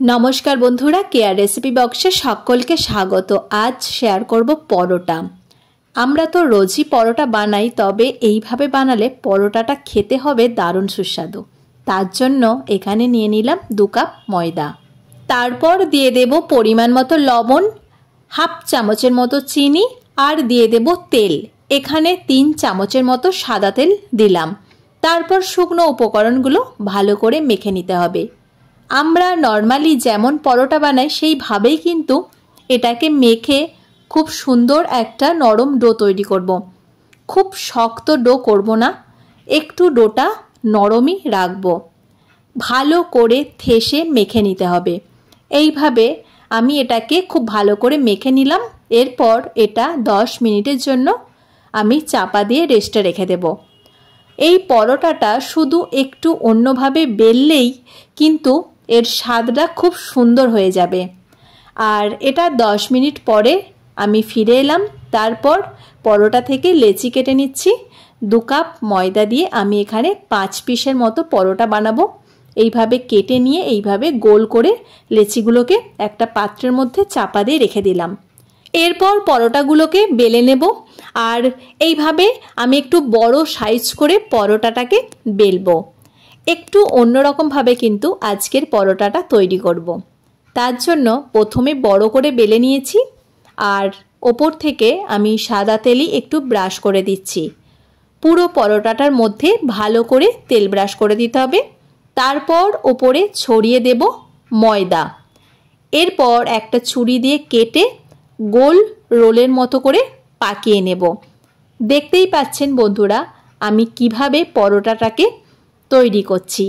नमस्कार बंधुरा care recipe बक्से सकलके स्वागत। आज शेयर करब परोटा। आमरा तो रोजई परोटा बानाई, तबे एइभाবে बानाले परोटाटा खेते होबे दारुण सुस्वादु। तार जन्य एखाने निये निलाम 2 কাপ मयदा, तारपर दिये देब परिमाण मतो लवण, हाफ चामचेर मतो चीनी और दिये देब तेल। एखाने 3 चामचेर मतो सादा तेल दिलाम। तारपर शुकनो उपकरणगुलो भालो करे मेखे निते होबे। আমরা নরমালি যেমন পরোটা বানাই সেইভাবেই কিন্তু এটাকে মেখে খুব সুন্দর একটা নরম ডো তৈরি করব। খুব শক্ত ডো করব না, একটু ডোটা নরমই রাখব। ভালো করে ঠেসে মেখে নিতে হবে। এইভাবে আমি এটাকে খুব ভালো করে মেখে নিলাম। এরপর এটা 10 মিনিটের জন্য আমি চাপা দিয়ে রেস্টে রেখে দেব। এই পরোটাটা শুধু একটু অন্যভাবে বেললেই কিন্তু এর স্বাদটা খুব সুন্দর হয়ে যাবে। আর এটা 10 মিনিট পরে আমি ফিরে এলাম। তারপর পরোটা থেকে লেচি কেটে নিচ্ছি। 2 কাপ ময়দা দিয়ে আমি এখানে 5 পিসের মতো পরোটা বানাবো। এইভাবে কেটে নিয়ে এইভাবে গোল করে লেচিগুলোকে একটা পাত্রের মধ্যে চাপা দিয়ে রেখে দিলাম। এরপর পরোটাগুলোকে বেলে নেব। আর এইভাবে আমি একটু বড় সাইজ করে পরোটাটাকে বেলবো। একটু অন্যরকম ভাবে কিন্তু আজকের পরোটাটা তৈরি করব। তার জন্য প্রথমে বড় করে বেলে নিয়েছি আর ওপর থেকে আমি সাদা তেলই একটু ব্রাশ করে দিচ্ছি। পুরো পরোটাটার মধ্যে ভালো করে তেল ব্রাশ করে দিতে হবে। তারপর ওপরে ছড়িয়ে দেব ময়দা। এরপর একটা ছুরি দিয়ে কেটে গোল রোলের মতো করে পাকিয়ে নেব। দেখতেই পাচ্ছেন বন্ধুরা আমি কিভাবে পরোটাটাকে তৈরি করছি।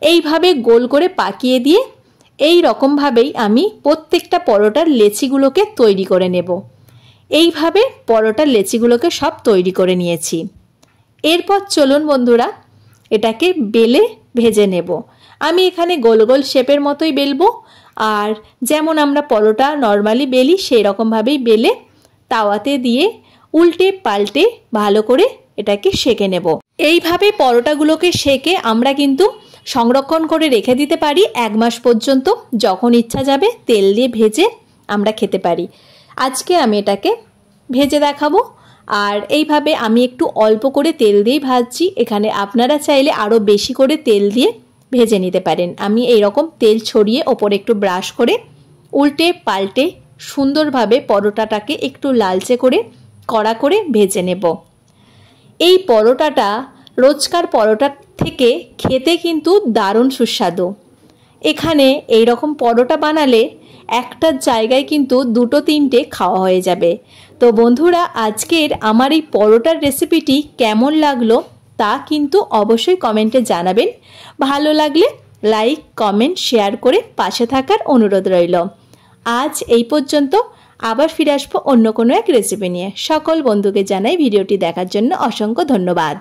এইভাবে গোল করে পাকিয়ে দিয়ে এই রকম ভাবেই আমি প্রত্যেকটা পরোটার লেচিগুলোকে তৈরি করে নেব। এইভাবে পরোটার লেচিগুলোকে সব তৈরি করে নিয়েছি। এরপর চলুন বন্ধুরা এটাকে বেলে ভেজে নেব। আমি এখানে গোল গোল শেপের মতোই বেলবো। আর যেমন আমরা পরোটা নরমালি বেলি সেই রকম ভাবেই বেলে তাওয়াতে দিয়ে উল্টে পাল্টে ভালো করে এটাকে সেঁকে নেব। এইভাবে পরোটাগুলোকে সেঁকে আমরা কিন্তু সংরক্ষণ করে রেখে দিতে পারি 1 মাস পর্যন্ত। যখন ইচ্ছা যাবে তেল দিয়ে ভেজে আমরা খেতে পারি। আজকে আমি এটাকে ভেজে দেখাবো। আর এইভাবে আমি একটু অল্প করে তেল দিয়েই ভাজছি। এখানে আপনারা চাইলে আরও বেশি করে তেল দিয়ে ভেজে নিতে পারেন। আমি এই রকম তেল ছড়িয়ে ওপরে একটু ব্রাশ করে উল্টে পাল্টে সুন্দরভাবে পরোটাটাকে একটু লালচে করে কড়া করে ভেজে নেব। এই পরোটাটা রোজকার পরোটার থেকে খেতে কিন্তু দারুণ সুস্বাদু। এখানে এই রকম পরোটা বানালে একটা জায়গায় কিন্তু 2-3টে খাওয়া হয়ে যাবে। তো বন্ধুরা আজকের আমার এই পরোটার রেসিপিটি কেমন লাগলো তা কিন্তু অবশ্যই কমেন্টে জানাবেন। ভালো লাগলে লাইক কমেন্ট শেয়ার করে পাশে থাকার অনুরোধ রইল। আজ এই পর্যন্ত। আবার ফিরে আসবো অন্য কোনো এক রেসিপি নিয়ে। সকল বন্ধুকে জানাই ভিডিওটি দেখার জন্য অসংখ্য ধন্যবাদ।